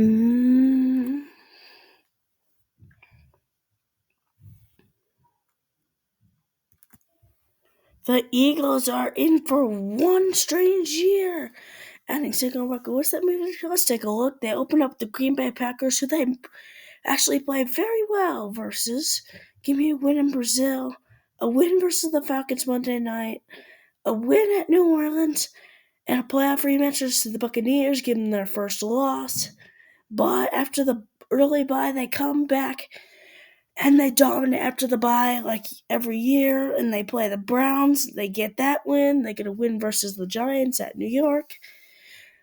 Mm. The Eagles are in for one strange year. Adding single record. What's that mean? Let's take a look. They open up the Green Bay Packers, who they actually play very well versus. Give me a win in Brazil, a win versus the Falcons Monday night, a win at New Orleans, and a playoff rematch to the Buccaneers, giving them their first loss. But after the early bye, they come back and they dominate after the bye like every year, and they play the Browns. They get that win. They get a win versus the Giants at New York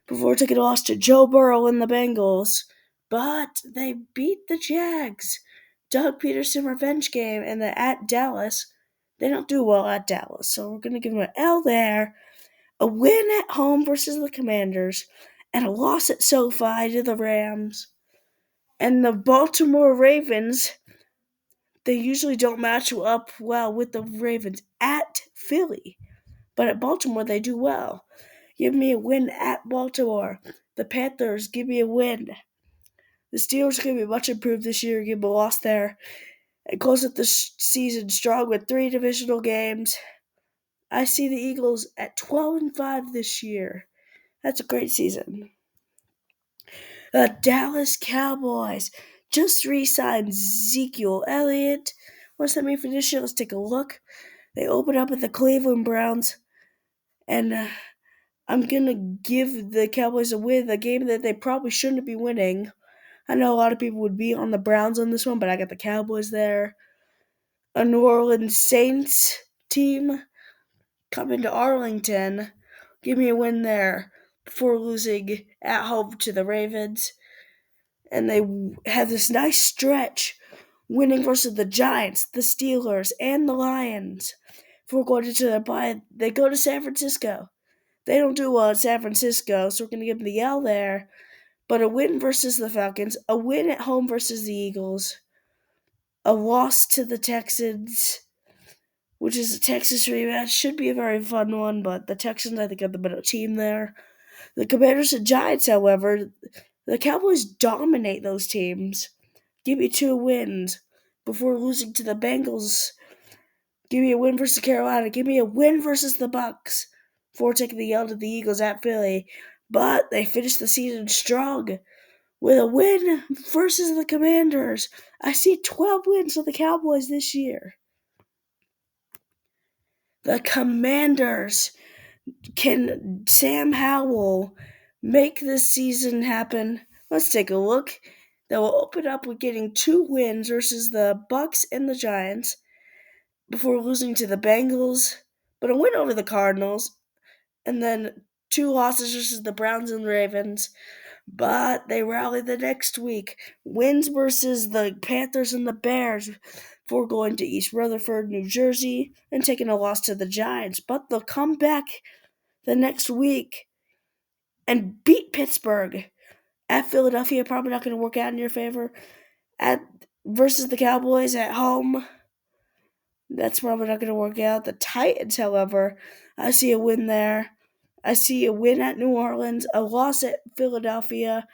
before taking a loss to Joe Burrow and the Bengals. But they beat the Jags. Doug Peterson revenge game, and then at Dallas, they don't do well at Dallas, so we're gonna give them an L there. A win at home versus the Commanders, and a loss at SoFi to the Rams. And the Baltimore Ravens, they usually don't match up well with the Ravens at Philly, but at Baltimore they do well. Give me a win at Baltimore. The Panthers, give me a win. The Steelers are going to be much improved this year, give them a loss there. And close up the season strong with 3 divisional games. I see the Eagles at 12-5 this year. That's a great season. The Dallas Cowboys just re-signed Ezekiel Elliott. What's that mean for this year? Let's take a look. They open up with the Cleveland Browns, and I'm gonna give the Cowboys a win, a game that they probably shouldn't be winning. I know a lot of people would be on the Browns on this one, but I got the Cowboys there. A New Orleans Saints team coming to Arlington. Give me a win there before losing at home to the Ravens. And they have this nice stretch winning versus the Giants, the Steelers, and the Lions. Before going into their bye, they go to San Francisco. They don't do well at San Francisco, so we're going to give them the L there. But a win versus the Falcons, a win at home versus the Eagles, a loss to the Texans, which is a Texas rematch. Should be a very fun one, but the Texans, I think, are the better team there. The Commanders and Giants, however, the Cowboys dominate those teams. Give me 2 wins before losing to the Bengals. Give me a win versus Carolina. Give me a win versus the Bucks before taking the L to the Eagles at Philly. But they finished the season strong with a win versus the Commanders. I see 12 wins for the Cowboys this year. The Commanders. Can Sam Howell make this season happen? Let's take a look. They will open up with getting 2 wins versus the Bucks and the Giants before losing to the Bengals, but a win over the Cardinals, and then 2 losses versus the Browns and Ravens. But they rally the next week. Wins versus the Panthers and the Bears before going to East Rutherford, New Jersey, and taking a loss to the Giants. But they'll come back the next week and beat Pittsburgh. At Philadelphia, probably not going to work out in your favor. At versus the Cowboys at home, that's probably not going to work out. The Titans, however, I see a win there. I see a win at New Orleans, a loss at Philadelphia.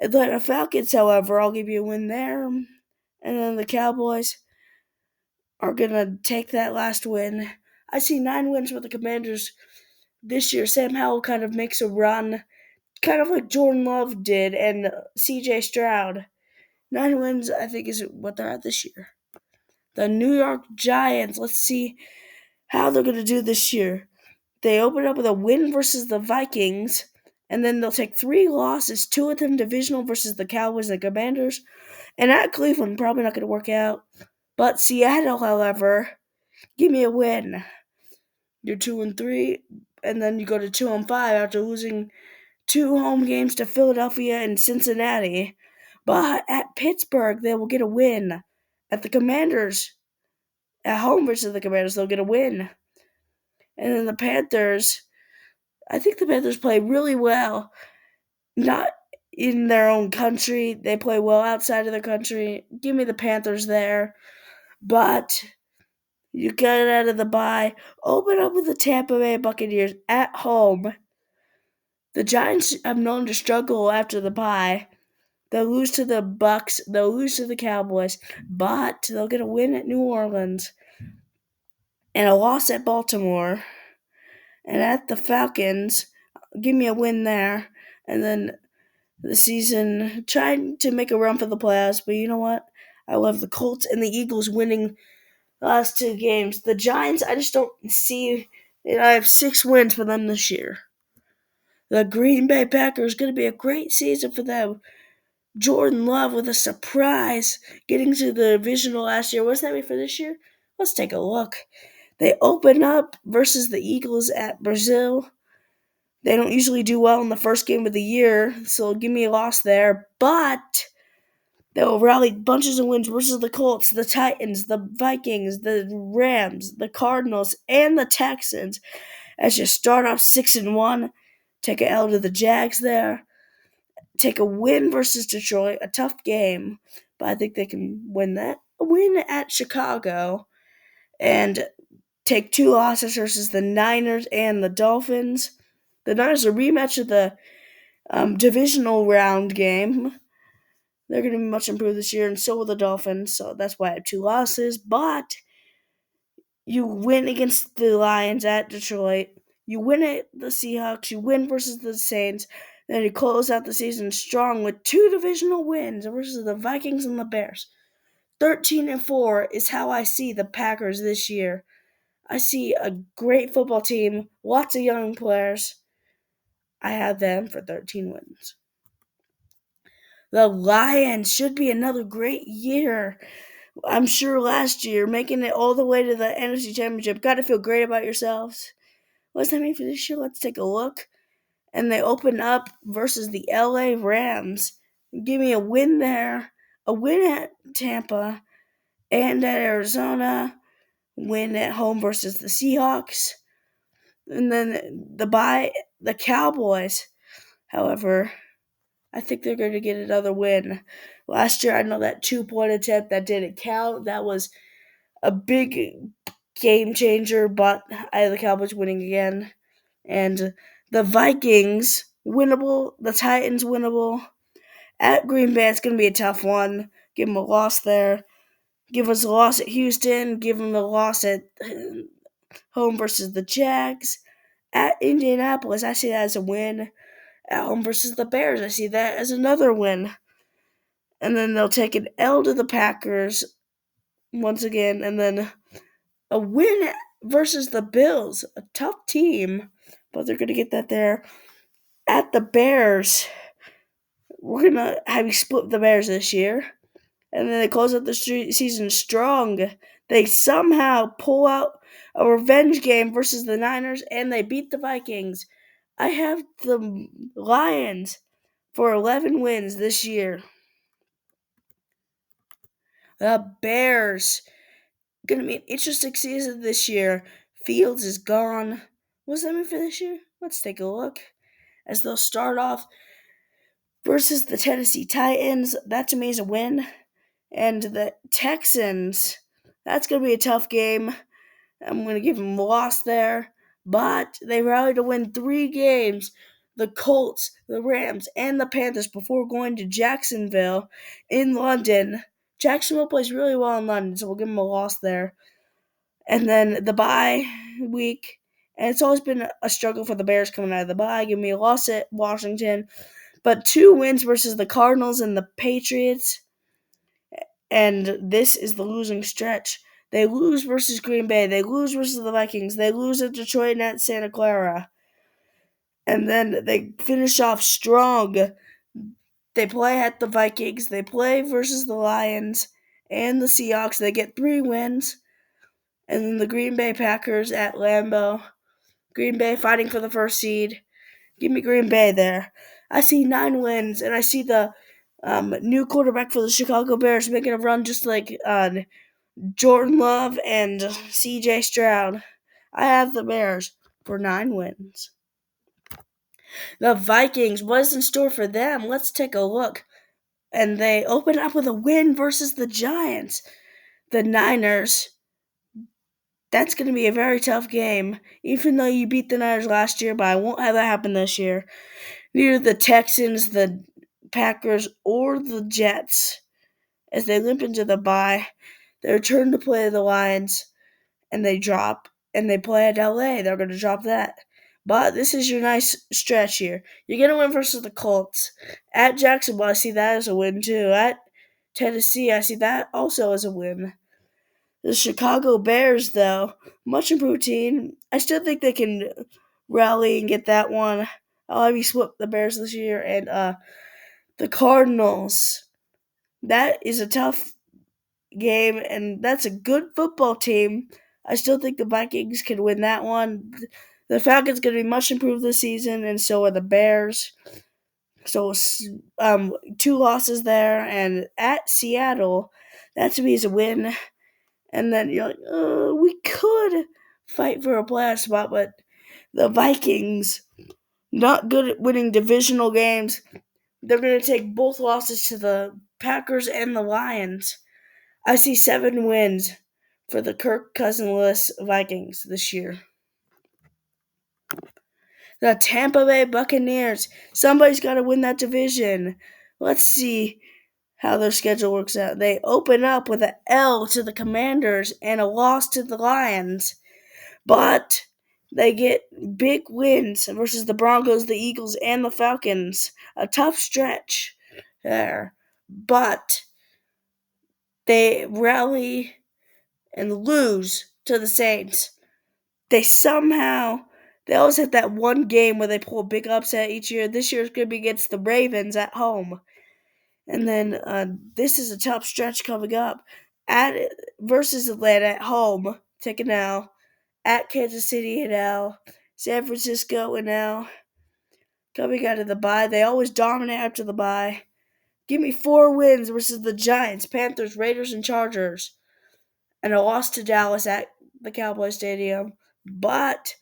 Atlanta Falcons, however, I'll give you a win there. And then the Cowboys are going to take that last win. I see 9 wins for the Commanders this year. Sam Howell kind of makes a run, kind of like Jordan Love did and CJ Stroud. 9 wins, I think, is what they're at this year. The New York Giants, let's see how they're going to do this year. They open up with a win versus the Vikings, and then they'll take 3 losses, 2 of them divisional versus the Cowboys and the Commanders. And at Cleveland, probably not going to work out. But Seattle, however, give me a win. You're 2-3, and then you go to 2-5 after losing 2 home games to Philadelphia and Cincinnati. But at Pittsburgh, they will get a win. At the Commanders, at home versus the Commanders, they'll get a win. And then the Panthers, I think the Panthers play really well. Not in their own country. They play well outside of their country. Give me the Panthers there. But you get out of the bye. Open up with the Tampa Bay Buccaneers at home. The Giants have known to struggle after the bye. They'll lose to the Bucks. They'll lose to the Cowboys, but they'll get a win at New Orleans and a loss at Baltimore and at the Falcons. Give me a win there, and then the season trying to make a run for the playoffs. But you know what? I love the Colts and the Eagles winning the last two games. The Giants, I just don't see. I have 6 wins for them this year. The Green Bay Packers going to be a great season for them. Jordan Love with a surprise getting to the divisional last year. What's that mean for this year? Let's take a look. They open up versus the Eagles at Brazil. They don't usually do well in the first game of the year, so give me a loss there. But they'll rally bunches of wins versus the Colts, the Titans, the Vikings, the Rams, the Cardinals, and the Texans. As you start off 6-1, take an L to the Jags there. Take a win versus Detroit, a tough game, but I think they can win that. A win at Chicago, and take 2 losses versus the Niners and the Dolphins. The Niners are a rematch of the divisional round game. They're going to be much improved this year, and so will the Dolphins. So that's why I have 2 losses. But you win against the Lions at Detroit. You win at the Seahawks. You win versus the Saints. Then you close out the season strong with 2 divisional wins versus the Vikings and the Bears. 13-4 is how I see the Packers this year. I see a great football team, lots of young players. I have them for 13 wins. The Lions should be another great year. I'm sure last year, making it all the way to the NFC Championship. Got to feel great about yourselves. What's that mean for this year? Let's take a look. And they open up versus the LA Rams. Give me a win there, a win at Tampa, and at Arizona. Win at home versus the Seahawks. And then the Cowboys. However, I think they're going to get another win. Last year, I know that 2-point attempt that didn't count. That was a big game changer, but I have the Cowboys winning again. And the Vikings, winnable. The Titans, winnable. At Green Bay, it's going to be a tough one. Give them a loss there. Give us a loss at Houston. Give them a loss at home versus the Jags. At Indianapolis, I see that as a win. At home versus the Bears, I see that as another win. And then they'll take an L to the Packers once again. And then a win versus the Bills. A tough team, but they're going to get that there. At the Bears, we're going to have you split the Bears this year. And then they close out the season strong. They somehow pull out a revenge game versus the Niners, and they beat the Vikings. I have the Lions for 11 wins this year. The Bears, going to be an interesting season this year. Fields is gone. What's that mean for this year? Let's take a look. As they'll start off versus the Tennessee Titans. That to me is a win. And the Texans, that's going to be a tough game. I'm going to give them a loss there. But they rallied to win 3 games. The Colts, the Rams, and the Panthers before going to Jacksonville in London. Jacksonville plays really well in London, so we'll give them a loss there. And then the bye week. And it's always been a struggle for the Bears coming out of the bye. Give me a loss at Washington. But 2 wins versus the Cardinals and the Patriots. And this is the losing stretch. They lose versus Green Bay. They lose versus the Vikings. They lose at Detroit and at Santa Clara. And then they finish off strong. They play at the Vikings. They play versus the Lions and the Seahawks. They get 3 wins. And then the Green Bay Packers at Lambeau. Green Bay fighting for the first seed. Give me Green Bay there. I see 9 wins, and I see the new quarterback for the Chicago Bears making a run just like Jordan Love and C.J. Stroud. I have the Bears for 9 wins. The Vikings, what is in store for them? Let's take a look. And they open up with a win versus the Giants. The Niners, that's going to be a very tough game, even though you beat the Niners last year, but I won't have that happen this year. Neither the Texans, the Packers or the Jets as they limp into the bye. They return to play the Lions and they drop, and they play at LA. They're going to drop that. But this is your nice stretch here. You're going to win versus the Colts. At Jacksonville, I see that as a win too. At Tennessee, I see that also as a win. The Chicago Bears, though, much improved team. I still think they can rally and get that one. I'll have you split the Bears this year. And the Cardinals. That is a tough game, and that's a good football team. I still think the Vikings can win that one. The Falcons going to be much improved this season, and so are the Bears. So, two losses there, and at Seattle, that to me is a win. And then you're like, we could fight for a playoff spot, but the Vikings, not good at winning divisional games. They're going to take both losses to the Packers and the Lions. I see 7 wins for the Kirk Cousinless Vikings this year. The Tampa Bay Buccaneers. Somebody's got to win that division. Let's see how their schedule works out. They open up with an L to the Commanders and a loss to the Lions, but they get big wins versus the Broncos, the Eagles, and the Falcons. A tough stretch there, but they rally and lose to the Saints. They always have that one game where they pull a big upset each year. This year is going to be against the Ravens at home. And then this is a tough stretch coming up. At versus Atlanta at home, take an L. At Kansas City an L. San Francisco an L. Coming out of the bye, they always dominate after the bye. Give me 4 wins versus the Giants, Panthers, Raiders, and Chargers. And a loss to Dallas at the Cowboy Stadium. But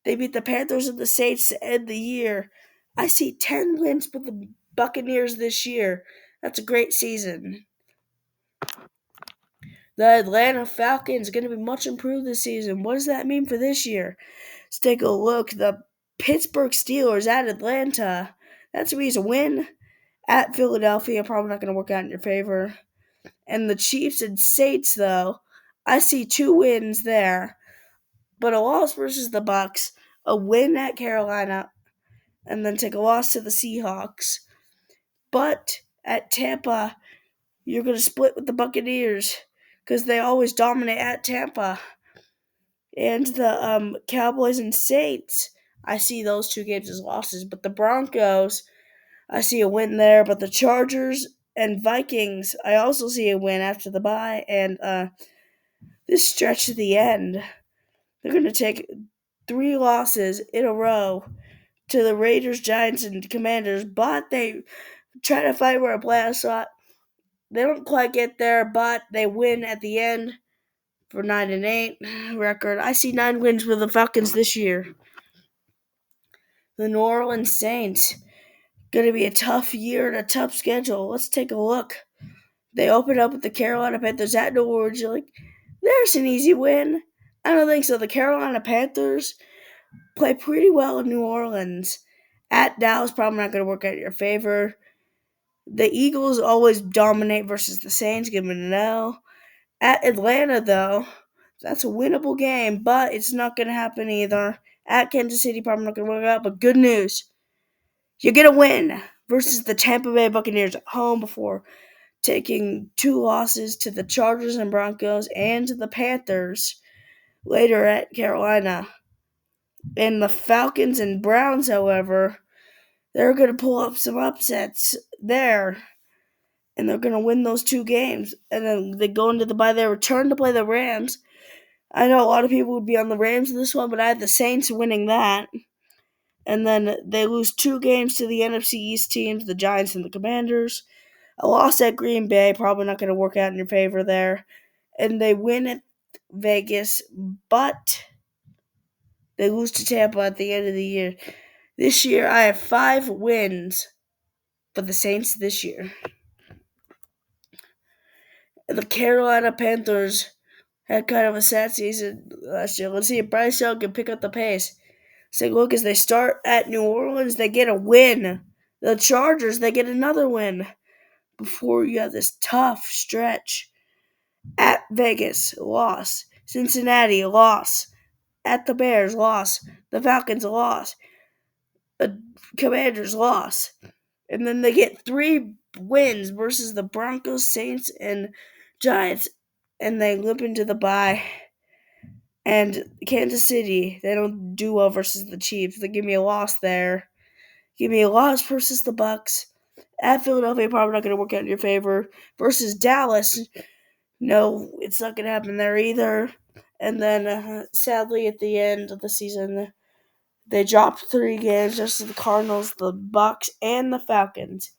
they beat the Panthers and the Saints to end the year. I see 10 wins for the Buccaneers this year. That's a great season. The Atlanta Falcons are going to be much improved this season. What does that mean for this year? Let's take a look. The Pittsburgh Steelers at Atlanta. That's means a win. At Philadelphia, probably not going to work out in your favor. And the Chiefs and Saints, though, I see 2 wins there. But a loss versus the Bucks, a win at Carolina, and then take a loss to the Seahawks. But at Tampa, you're going to split with the Buccaneers because they always dominate at Tampa. And the Cowboys and Saints, I see those 2 games as losses. But the Broncos, I see a win there. But the Chargers and Vikings, I also see a win after the bye. And this stretch to the end, they're going to take 3 losses in a row to the Raiders, Giants, and Commanders, but they try to fight for a playoff spot. They don't quite get there, but they win at the end for 9-8 record. I see 9 wins for the Falcons this year. The New Orleans Saints, going to be a tough year and a tough schedule. Let's take a look. They open up with the Carolina Panthers at New Orleans. You're like, there's an easy win. I don't think so. The Carolina Panthers play pretty well in New Orleans. At Dallas, probably not going to work out in your favor. The Eagles always dominate versus the Saints, give them an L. At Atlanta, though, that's a winnable game, but it's not going to happen either. At Kansas City, probably not going to work out, but good news. You're going to win versus the Tampa Bay Buccaneers at home before taking 2 losses to the Chargers and Broncos and to the Panthers later at Carolina. And the Falcons and Browns, however, they're going to pull up some upsets there. And they're going to win those 2 games. And then they go into the bye. They return to play the Rams. I know a lot of people would be on the Rams in this one, but I had the Saints winning that. And then they lose 2 games to the NFC East teams, the Giants and the Commanders. A loss at Green Bay, probably not going to work out in your favor there. And they win at Vegas, but they lose to Tampa at the end of the year. This year, I have 5 wins for the Saints this year. The Carolina Panthers had kind of a sad season last year. Let's see if Bryce Young can pick up the pace. So look, as they start at New Orleans, they get a win. The Chargers, they get another win before you have this tough stretch. At Vegas, loss. Cincinnati, loss. At the Bears, loss. The Falcons, loss. The Commanders, loss. And then they get 3 wins versus the Broncos, Saints, and Giants, and they limp into the bye. And Kansas City, they don't do well versus the Chiefs. They give me a loss there. Give me a loss versus the Bucks. At Philadelphia, probably not going to work out in your favor. Versus Dallas, no, it's not going to happen there either. And then, sadly, at the end of the season, they dropped 3 games just to the Cardinals, the Bucks, and the Falcons.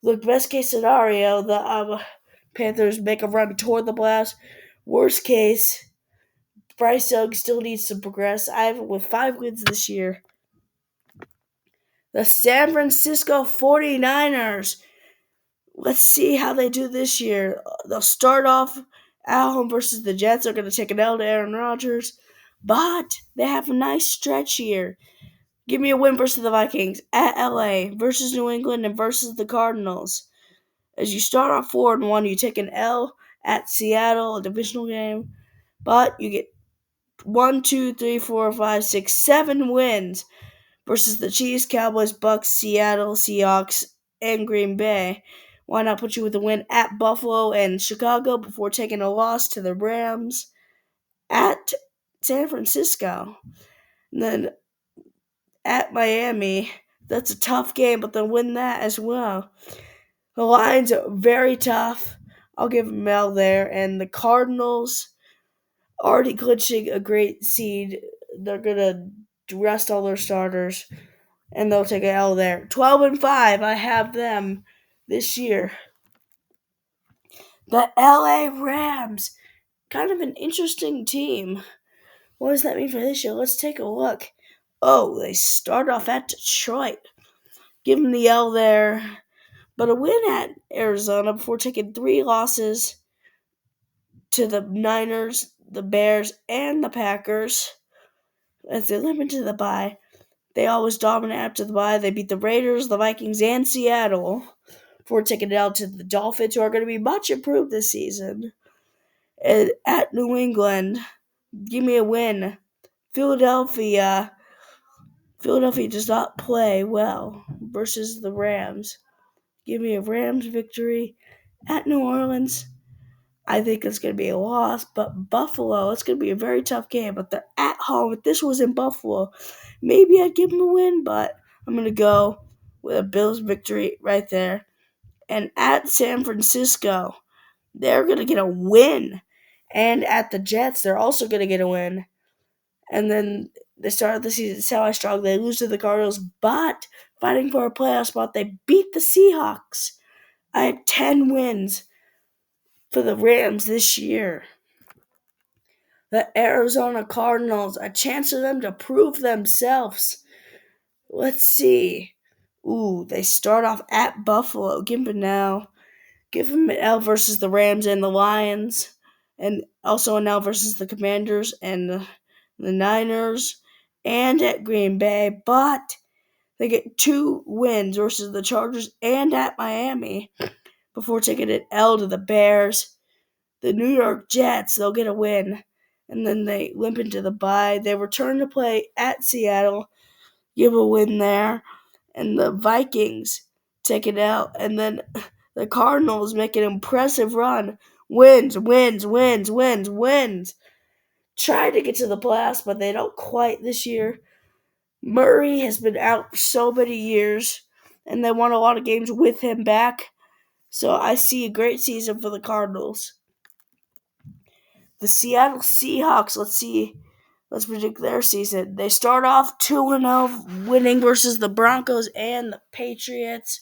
Look, best case scenario, the Panthers make a run toward the playoffs. Worst case, Bryce Young still needs to progress. I have it with 5 wins this year. The San Francisco 49ers. Let's see how they do this year. They'll start off at home versus the Jets. They're going to take an L to Aaron Rodgers. But they have a nice stretch here. Give me a win versus the Vikings. At LA versus New England and versus the Cardinals. As you start off 4-1, you take an L at Seattle, a divisional game. But you get 1, 2, 3, 4, 5, 6, 7 wins versus the Chiefs, Cowboys, Bucks, Seattle, Seahawks, and Green Bay. Why not put you with a win at Buffalo and Chicago before taking a loss to the Rams at San Francisco? And then at Miami, that's a tough game, but they'll win that as well. The Lions are very tough. I'll give them L there. And the Cardinals already clinching a great seed. They're going to rest all their starters, and they'll take an L there. 12-5, I have them this year. The LA Rams, kind of an interesting team. What does that mean for this year? Let's take a look. Oh, they start off at Detroit. Give them the L there. But a win at Arizona before taking 3 losses to the Niners, the Bears, and the Packers. As they limp into the bye, they always dominate after the bye. They beat the Raiders, the Vikings, and Seattle before taking it out to the Dolphins, who are going to be much improved this season. And at New England, give me a win. Philadelphia does not play well versus the Rams. Give me a Rams victory. At New Orleans, I think it's going to be a loss, but Buffalo, it's going to be a very tough game, but they're at home. If this was in Buffalo, maybe I'd give them a win, but I'm going to go with a Bills victory right there. And at San Francisco, they're going to get a win. And at the Jets, they're also going to get a win. And then they started the season semi-strong. They lose to the Cardinals, but fighting for a playoff spot, they beat the Seahawks. I have 10 wins for the Rams this year. The Arizona Cardinals, a chance for them to prove themselves. Let's see. Ooh, they start off at Buffalo. Give them an L versus the Rams and the Lions, and also an L versus the Commanders and the Niners, and at Green Bay. But they get 2 wins versus the Chargers and at Miami before taking an L to the Bears. The New York Jets, they'll get a win, and then they limp into the bye. They return to play at Seattle, give a win there, and the Vikings take it out, and then the Cardinals make an impressive run. Wins. Try to get to the playoffs, but they don't quite this year. Murray has been out for so many years, and they won a lot of games with him back. So I see a great season for the Cardinals. The Seattle Seahawks, let's predict their season. They start off 2-0, winning versus the Broncos and the Patriots,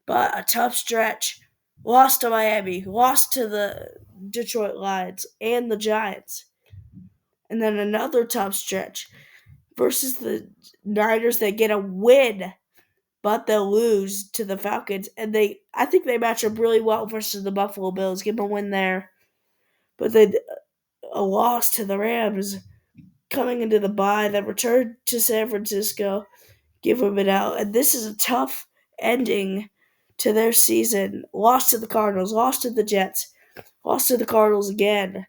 but a tough stretch. Lost to Miami, lost to the Detroit Lions and the Giants. And then another tough stretch versus the Niners. They get a win, but they'll lose to the Falcons. And I think they match up really well versus the Buffalo Bills. Give them a win there. But then a loss to the Rams coming into the bye that returned to San Francisco. Give them it out. And this is a tough ending to their season. Lost to the Cardinals, lost to the Jets, lost to the Cardinals again,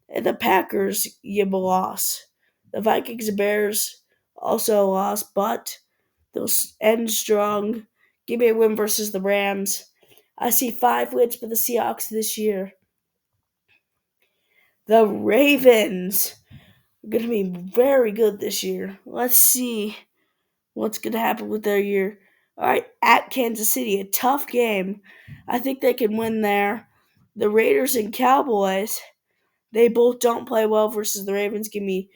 and the Packers give a loss. The Vikings and Bears also lost, but they'll end strong. Give me a win versus the Rams. I see 5 wins for the Seahawks this year. The Ravens are going to be very good this year. Let's see what's going to happen with their year. All right, at Kansas City, a tough game. I think they can win there. The Raiders and Cowboys, they both don't play well versus the Ravens. Give me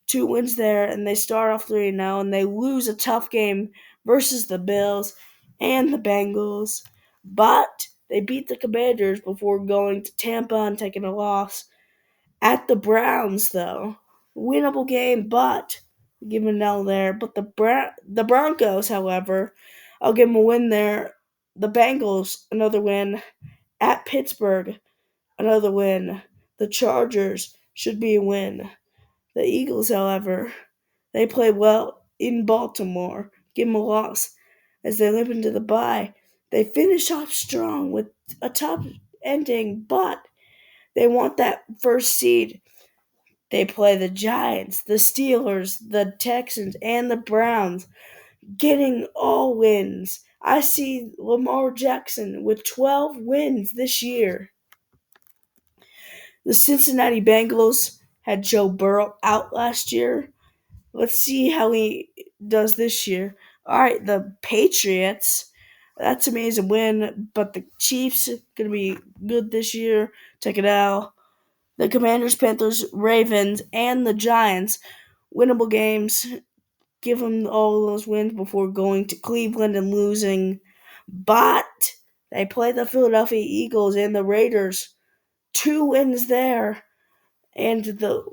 2 wins there, and they start off 3-0, and they lose a tough game versus the Bills and the Bengals. But they beat the Commanders before going to Tampa and taking a loss. At the Browns, though, winnable game, but give an L there. But the Broncos, however, I'll give them a win there. The Bengals, another win. At Pittsburgh, another win. The Chargers should be a win. The Eagles, however, they played well in Baltimore. Give them a loss as they limp into the bye. They finished off strong with a tough ending, but they want that first seed. They play the Giants, the Steelers, the Texans, and the Browns, getting all wins. I see Lamar Jackson with 12 wins this year. The Cincinnati Bengals had Joe Burrow out last year. Let's see how he does this year. All right, the Patriots. That's an amazing win, but the Chiefs gonna be good this year. Check it out. The Commanders, Panthers, Ravens, and the Giants, winnable games. Give them all those wins before going to Cleveland and losing. But they play the Philadelphia Eagles and the Raiders. 2 wins there. And the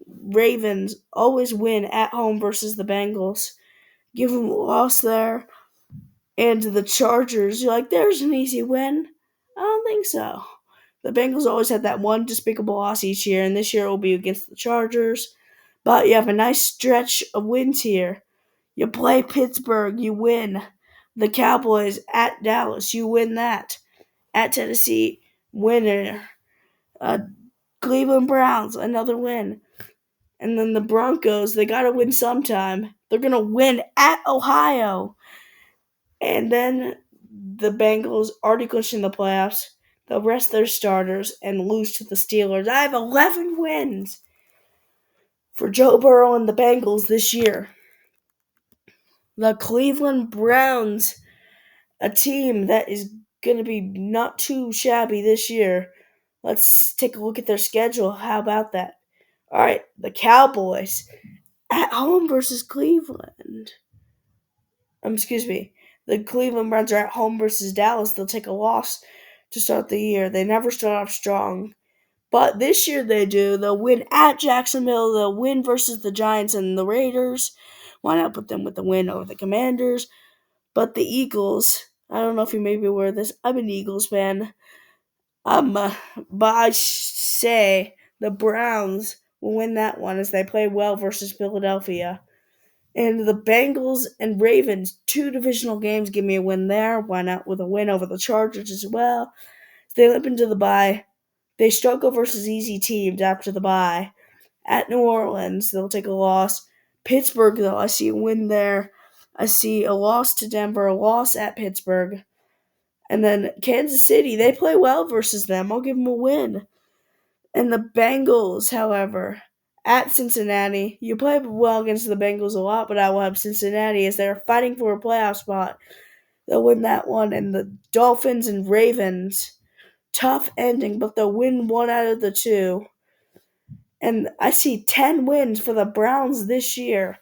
Ravens always win at home versus the Bengals. Give them a loss there. And the Chargers, you're like, there's an easy win. I don't think so. The Bengals always had that one despicable loss each year, and this year it will be against the Chargers. But you have a nice stretch of wins here. You play Pittsburgh, you win. The Cowboys at Dallas, you win that. At Tennessee, winner. Uh, Cleveland Browns, another win. And then the Broncos, they got to win sometime. They're going to win at Ohio. And then the Bengals already clinching the playoffs. They'll rest their starters and lose to the Steelers. I have 11 wins for Joe Burrow and the Bengals this year. The Cleveland Browns, a team that is going to be not too shabby this year. Let's take a look at their schedule. How about that? All right, the Cowboys at home versus Cleveland. Excuse me. The Cleveland Browns are at home versus Dallas. They'll take a loss to start the year. They never start off strong. But this year they do. They'll win at Jacksonville. They'll win versus the Giants and the Raiders. Why not put them with the win over the Commanders? But the Eagles, I don't know if you may be aware of this. I'm an Eagles fan. But I say the Browns will win that one as they play well versus Philadelphia. And the Bengals and Ravens, 2 divisional games, give me a win there. Why not with a win over the Chargers as well? They limp into the bye. They struggle versus easy teams after the bye. At New Orleans, they'll take a loss. Pittsburgh, though, I see a win there. I see a loss to Denver, a loss at Pittsburgh. And then Kansas City, they play well versus them. I'll give them a win. And the Bengals, however, at Cincinnati, you play well against the Bengals a lot, but I will have Cincinnati as they're fighting for a playoff spot. They'll win that one. And the Dolphins and Ravens, tough ending, but they'll win one out of the two. And I see 10 wins for the Browns this year.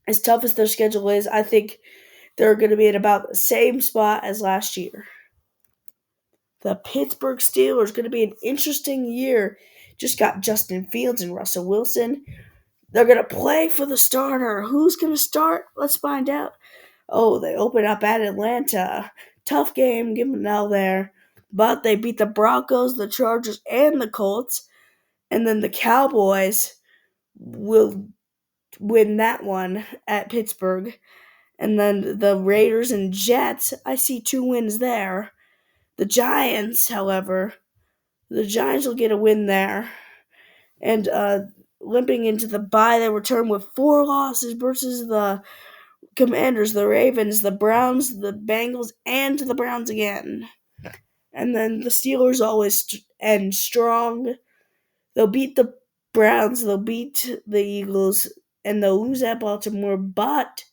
As tough as their schedule is, I think they're going to be at about the same spot as last year. The Pittsburgh Steelers going to be an interesting year. Just got Justin Fields and Russell Wilson. They're going to play for the starter. Who's going to start? Let's find out. Oh, they open up at Atlanta. Tough game, give them an L there. But they beat the Broncos, the Chargers, and the Colts. And then the Cowboys will win that one at Pittsburgh. And then the Raiders and Jets, I see 2 wins there. The Giants, however, the Giants will get a win there. And limping into the bye, they return with 4 losses versus the Commanders, the Ravens, the Browns, the Bengals, and the Browns again. And then the Steelers always end strong. They'll beat the Browns, they'll beat the Eagles, and they'll lose at Baltimore. But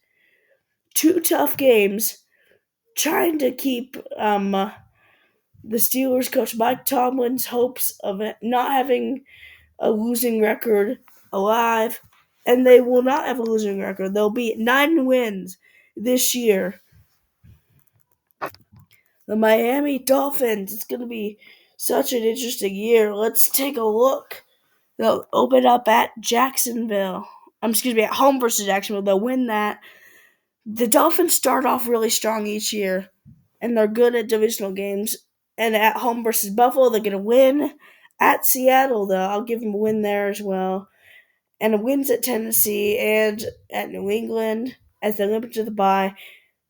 2 tough games trying to keep the Steelers coach Mike Tomlin's hopes of it not having a losing record alive, and they will not have a losing record. They'll be 9 wins this year. The Miami Dolphins. It's going to be such an interesting year. Let's take a look. They'll open up at Jacksonville. At home versus Jacksonville. They'll win that. The Dolphins start off really strong each year, and they're good at divisional games. And at home versus Buffalo, they're going to win. At Seattle, though, I'll give them a win there as well. And wins at Tennessee and at New England as they limp into the bye.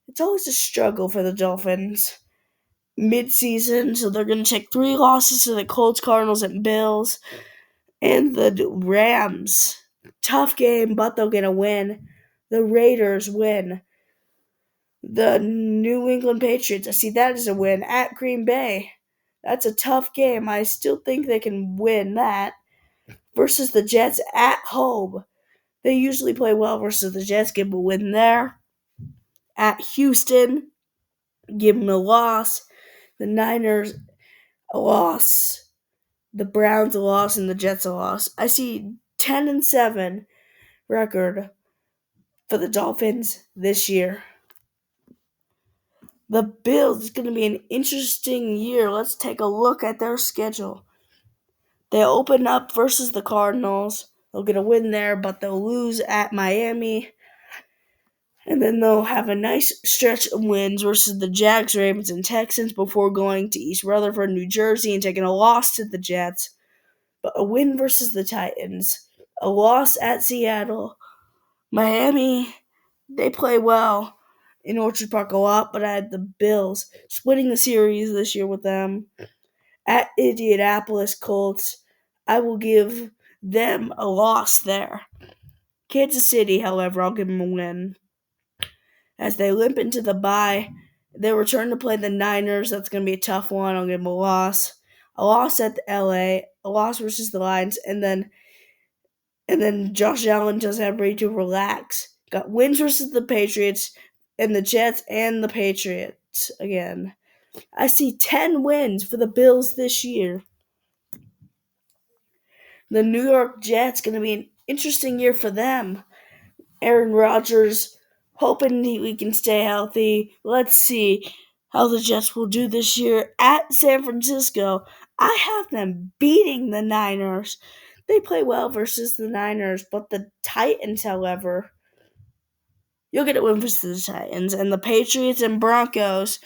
It's always a struggle for the Dolphins mid-season, so they're going to take 3 losses to the Colts, Cardinals, and Bills, and the Rams. Tough game, but they'll get a win. The Raiders win. The New England Patriots, I see that as a win at Green Bay. That's a tough game. I still think they can win that. Versus the Jets at home. They usually play well versus the Jets, give them a win there. At Houston, give them a loss. The Niners, a loss. The Browns, a loss. And the Jets, a loss. I see 10-7 record for the Dolphins this year. The Bills is going to be an interesting year. Let's take a look at their schedule. They open up versus the Cardinals. They'll get a win there, but they'll lose at Miami. And then they'll have a nice stretch of wins versus the Jags, Ravens, and Texans before going to East Rutherford, New Jersey, and taking a loss to the Jets. But a win versus the Titans. A loss at Seattle. Miami, they play well in Orchard Park a lot, but I had the Bills splitting the series this year with them. At Indianapolis Colts, I will give them a loss there. Kansas City, however, I'll give them a win. As they limp into the bye, they return to play the Niners. That's going to be a tough one. I'll give them a loss. A loss at LA, a loss versus the Lions, and then Josh Allen doesn't have ready to relax. Got wins versus the Patriots and the Jets and the Patriots again. I see 10 wins for the Bills this year. The New York Jets going to be an interesting year for them. Aaron Rodgers hoping we can stay healthy. Let's see how the Jets will do this year at San Francisco. I have them beating the Niners. They play well versus the Niners, but the Titans, however, you'll get a win versus the Titans. And the Patriots and Broncos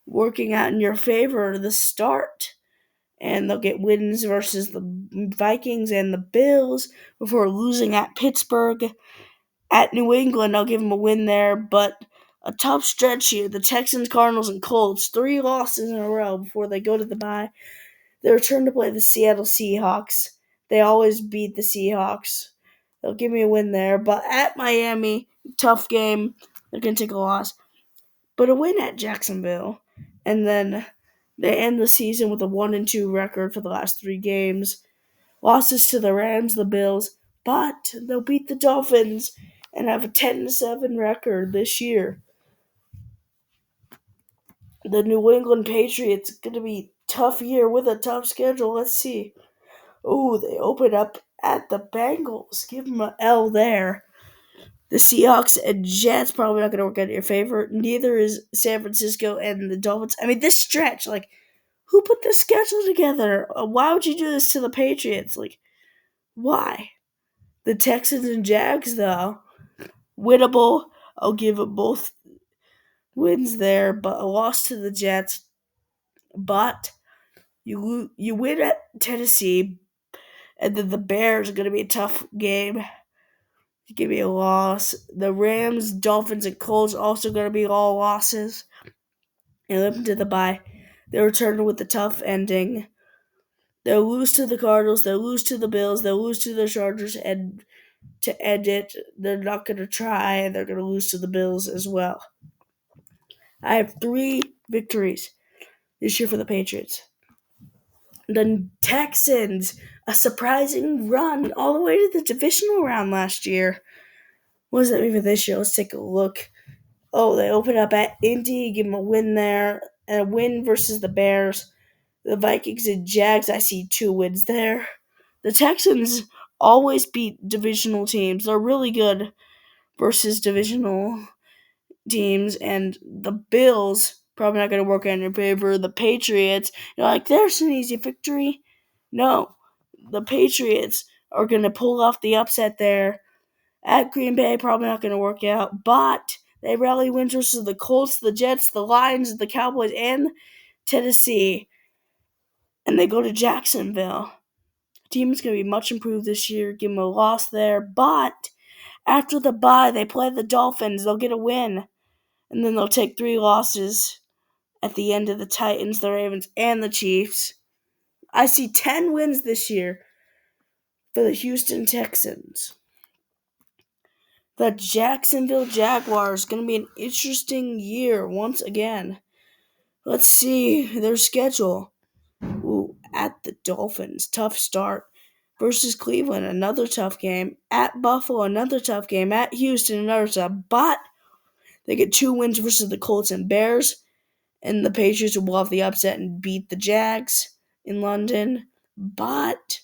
working out in your favor to the start. And they'll get wins versus the Vikings and the Bills before losing at Pittsburgh. At New England, I'll give them a win there, but a tough stretch here. The Texans, Cardinals, and Colts, 3 losses in a row before they go to the bye. They return to play the Seattle Seahawks. They always beat the Seahawks. They'll give me a win there, but at Miami, tough game. They're going to take a loss. But a win at Jacksonville. And then they end the season with a 1-2 record for the last 3 games. Losses to the Rams, the Bills, but they'll beat the Dolphins and have a 10-7 record this year. The New England Patriots going to be a tough year with a tough schedule. Let's see. Oh, they open up at the Bengals. Give them an L there. The Seahawks and Jets probably not going to work out in your favor. Neither is San Francisco and the Dolphins. I mean, this stretch, who put this schedule together? Why would you do this to the Patriots? Why? The Texans and Jags, though, winnable. I'll give them both wins there, but a loss to the Jets. But you win at Tennessee, and then the Bears are going to be a tough game. Give me a loss. The Rams, Dolphins, and Colts also going to be all losses. And listen to the bye. They return with a tough ending. They'll lose to the Cardinals. They'll lose to the Bills. They'll lose to the Chargers. And to end it, they're not going to try. And they're going to lose to the Bills as well. I have 3 victories this year for the Patriots. The Texans, a surprising run all the way to the divisional round last year. What does that mean for this year? Let's take a look. Oh, they open up at Indy, give them a win there, and a win versus the Bears. The Vikings and Jags, I see 2 wins there. The Texans always beat divisional teams. They're really good versus divisional teams, and the Bills probably not going to work out in your favor. The Patriots, you're like, there's an easy victory. No, the Patriots are going to pull off the upset there. At Green Bay, probably not going to work out, but they rally wins versus the Colts, the Jets, the Lions, the Cowboys, and Tennessee. And they go to Jacksonville. The team is going to be much improved this year. Give them a loss there, but after the bye, they play the Dolphins. They'll get a win, and then they'll take 3 losses at the end of the Titans, the Ravens, and the Chiefs. I see 10 wins this year for the Houston Texans. The Jacksonville Jaguars, going to be an interesting year once again. Let's see their schedule. At the Dolphins, tough start. Versus Cleveland, another tough game. At Buffalo, another tough game. At Houston, another tough. But they get 2 wins versus the Colts and Bears. And the Patriots will pull off the upset and beat the Jags in London. But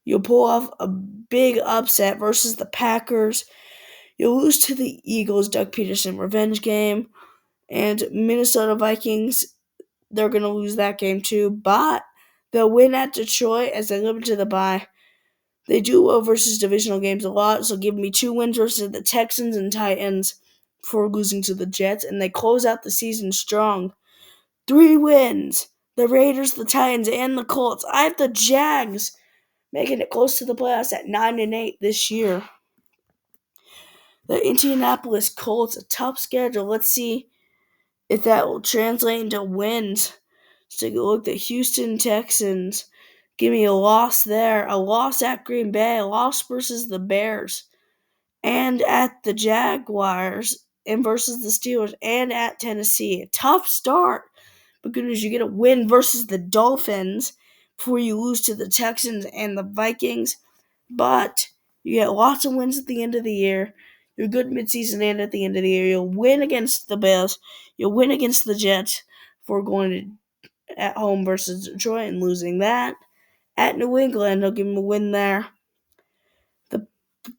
you'll pull off a big upset versus the Packers. You'll lose to the Eagles, Doug Peterson revenge game. And Minnesota Vikings, they're going to lose that game too. But they'll win at Detroit as they live into the bye. They do well versus divisional games a lot, so give me 2 wins versus the Texans and Titans before losing to the Jets. And they close out the season strong. 3 wins. The Raiders, the Titans, and the Colts. I have the Jags making it close to the playoffs at 9-8 this year. The Indianapolis Colts, a tough schedule. Let's see if that will translate into wins. Let's take a look at the Houston Texans. Give me a loss there. A loss at Green Bay. A loss versus the Bears. And at the Jaguars. And versus the Steelers. And at Tennessee. A tough start. But good news, you get a win versus the Dolphins before you lose to the Texans and the Vikings. But you get lots of wins at the end of the year. You're good midseason and at the end of the year. You'll win against the Bills. You'll win against the Jets before going at home versus Detroit and losing that. At New England, they'll give them a win there. The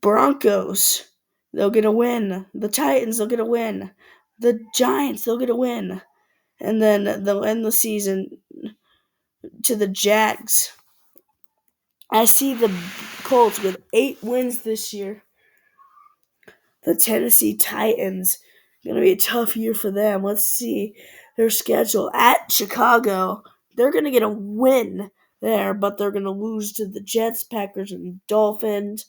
Broncos, they'll get a win. The Titans, they'll get a win. The Giants, they'll get a win. And then they'll end the season to the Jags. I see the Colts with 8 wins this year. The Tennessee Titans, going to be a tough year for them. Let's see their schedule. At Chicago, they're going to get a win there, but they're going to lose to the Jets, Packers, and Dolphins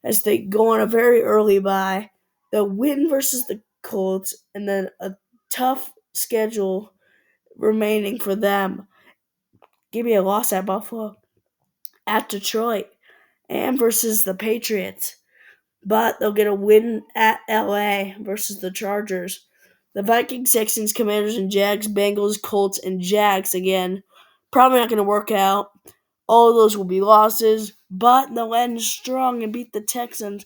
as they go on a very early bye. They'll win versus the Colts, and then a tough schedule remaining for them. Give me a loss at Buffalo, at Detroit, and versus the Patriots. But they'll get a win at LA versus the Chargers. The Vikings, Texans, Commanders, and Jags, Bengals, Colts, and Jags again. Probably not going to work out. All of those will be losses, but they'll end strong and beat the Texans.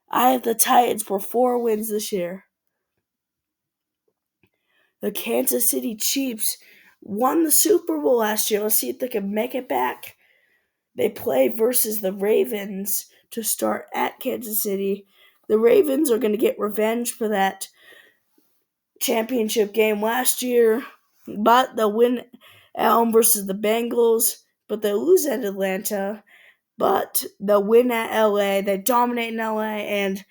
I have the Titans for 4 wins this year. The Kansas City Chiefs won the Super Bowl last year. Let's see if they can make it back. They play versus the Ravens to start at Kansas City. The Ravens are going to get revenge for that championship game last year, but they'll win at home versus the Bengals, but they'll lose at Atlanta, but they'll win at LA. They dominate in LA, and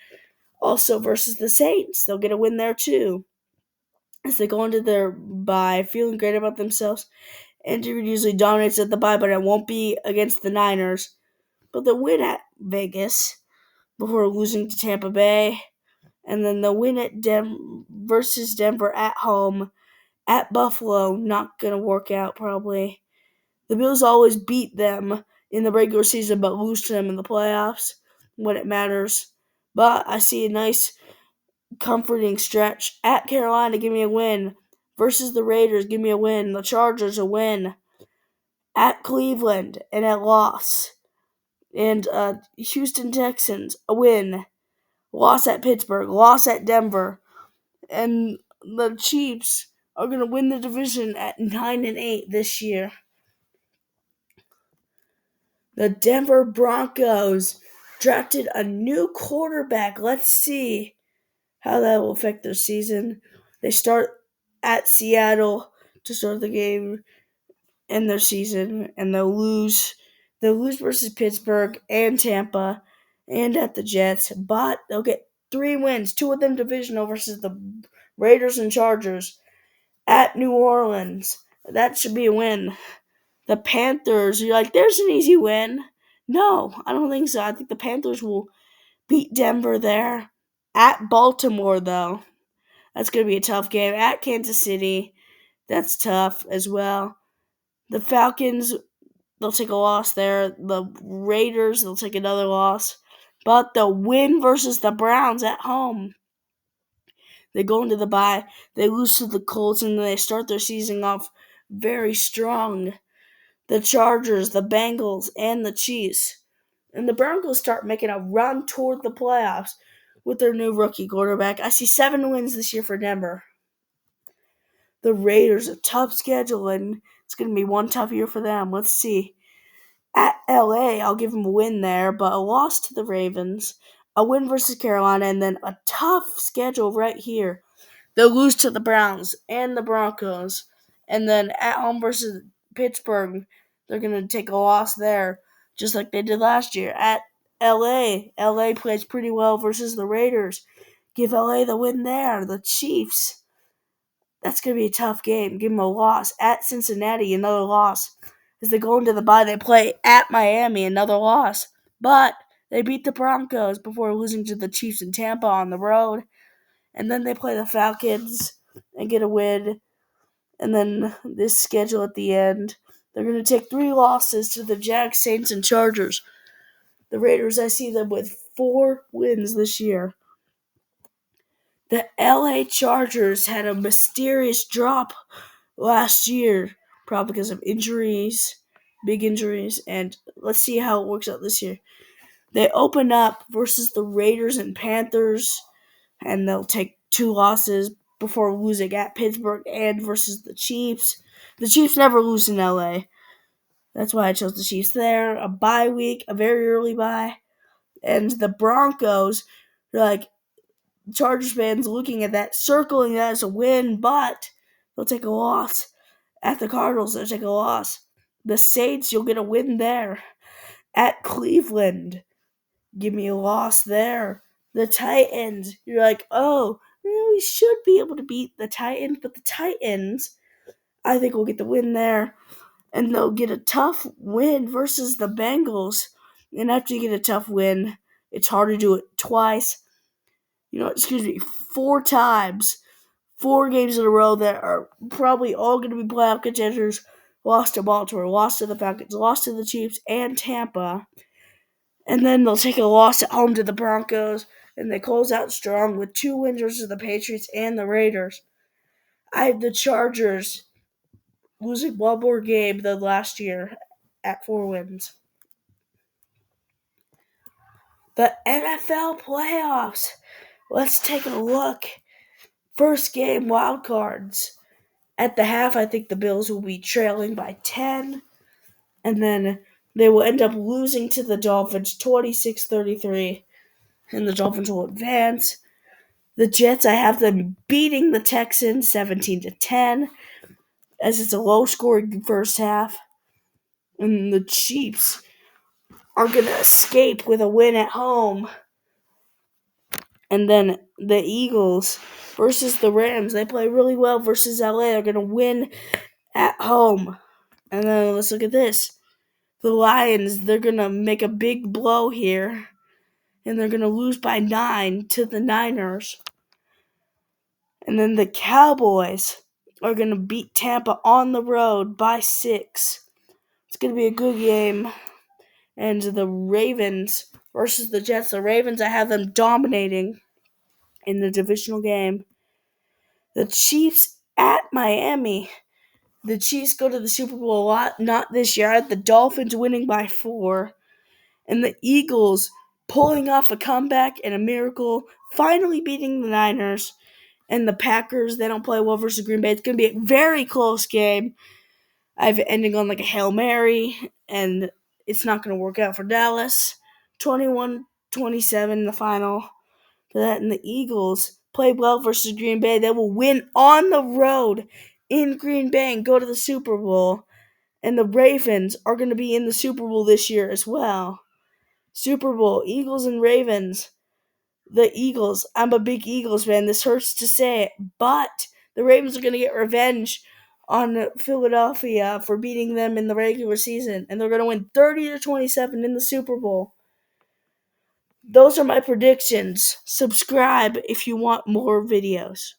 also versus the Saints. They'll get a win there too as they go into their bye feeling great about themselves. Andy Reid usually dominates at the bye, but it won't be against the Niners. But they'll win at Vegas before losing to Tampa Bay. And then the win at versus Denver at home. At Buffalo, not going to work out probably. The Bills always beat them in the regular season but lose to them in the playoffs when it matters. But I see a nice comforting stretch. At Carolina, give me a win. Versus the Raiders, give me a win. The Chargers, a win. At Cleveland, and a loss. And Houston Texans, a win. Loss at Pittsburgh, loss at Denver. And the Chiefs are going to win the division at 9-8 this year. The Denver Broncos drafted a new quarterback. Let's see how that will affect their season. They start at Seattle to start the game and their season, and they'll lose. They'll lose versus Pittsburgh and Tampa and at the Jets, but they'll get 3 wins, 2 of them divisional versus the Raiders and Chargers at New Orleans. That should be a win. The Panthers, you're like, there's an easy win. No, I don't think so. I think the Panthers will beat Denver there. At Baltimore, though, that's going to be a tough game. At Kansas City, that's tough as well. The Falcons, they'll take a loss there. The Raiders, they'll take another loss. But the win versus the Browns at home. They go into the bye, they lose to the Colts, and they start their season off very strong. The Chargers, the Bengals, and the Chiefs. And the Broncos start making a run toward the playoffs with their new rookie quarterback. I see 7 wins this year for Denver. The Raiders, a tough schedule, and it's going to be one tough year for them. Let's see. At LA, I'll give them a win there, but a loss to the Ravens, a win versus Carolina, and then a tough schedule right here. They'll lose to the Browns and the Broncos. And then at home versus Pittsburgh, they're going to take a loss there, just like they did last year. At LA plays pretty well versus the Raiders. Give LA the win there. The Chiefs, that's going to be a tough game. Give them a loss. At Cincinnati, another loss. As they go into the bye, they play at Miami, another loss. But they beat the Broncos before losing to the Chiefs in Tampa on the road. And then they play the Falcons and get a win. And then this schedule at the end, they're going to take 3 losses to the Jags, Saints, and Chargers. The Raiders, I see them with 4 wins this year. The LA Chargers had a mysterious drop last year, probably because of injuries, big injuries, and let's see how it works out this year. They open up versus the Raiders and Panthers, and they'll take 2 losses before losing at Pittsburgh and versus the Chiefs. The Chiefs never lose in LA. That's why I chose the Chiefs there. A bye week, a very early bye. And the Broncos, they're like, Chargers fans looking at that, circling that as a win, but they'll take a loss. At the Cardinals, they'll take a loss. The Saints, you'll get a win there. At Cleveland, give me a loss there. The Titans, you're like, oh, we should be able to beat the Titans, but the Titans, I think will get the win there. And they'll get a tough win versus the Bengals. And after you get a tough win, it's hard to do it twice. 4 times. 4 games in a row that are probably all going to be playoff contenders. Lost to Baltimore, lost to the Falcons, lost to the Chiefs and Tampa. And then they'll take a loss at home to the Broncos. And they close out strong with 2 wins versus the Patriots and the Raiders. I have the Chargers losing one more game than last year at 4 wins. The NFL playoffs. Let's take a look. First game, wild cards. At the half, I think the Bills will be trailing by 10. And then they will end up losing to the Dolphins 26-33. And the Dolphins will advance. The Jets, I have them beating the Texans 17-10. As it's a low-scoring first half. And the Chiefs are going to escape with a win at home. And then the Eagles versus the Rams. They play really well versus LA. They're going to win at home. And then let's look at this. The Lions, they're going to make a big blow here and they're going to lose by 9 to the Niners. And then the Cowboys are going to beat Tampa on the road by 6. It's going to be a good game. And the Ravens versus the Jets. The Ravens, I have them dominating in the divisional game. The Chiefs at Miami. The Chiefs go to the Super Bowl a lot, not this year. I had the Dolphins winning by 4. And the Eagles pulling off a comeback and a miracle, finally beating the Niners. And the Packers, they don't play well versus Green Bay. It's going to be a very close game. I have it ending on like a Hail Mary, and it's not going to work out for Dallas. 21-27 in the final. And the Eagles play well versus Green Bay. They will win on the road in Green Bay and go to the Super Bowl. And the Ravens are going to be in the Super Bowl this year as well. Super Bowl, Eagles and Ravens. The Eagles, I'm a big Eagles fan. This hurts to say it, but the Ravens are going to get revenge on Philadelphia for beating them in the regular season, and they're going to win 30-27 in the Super Bowl. Those are my predictions. Subscribe if you want more videos.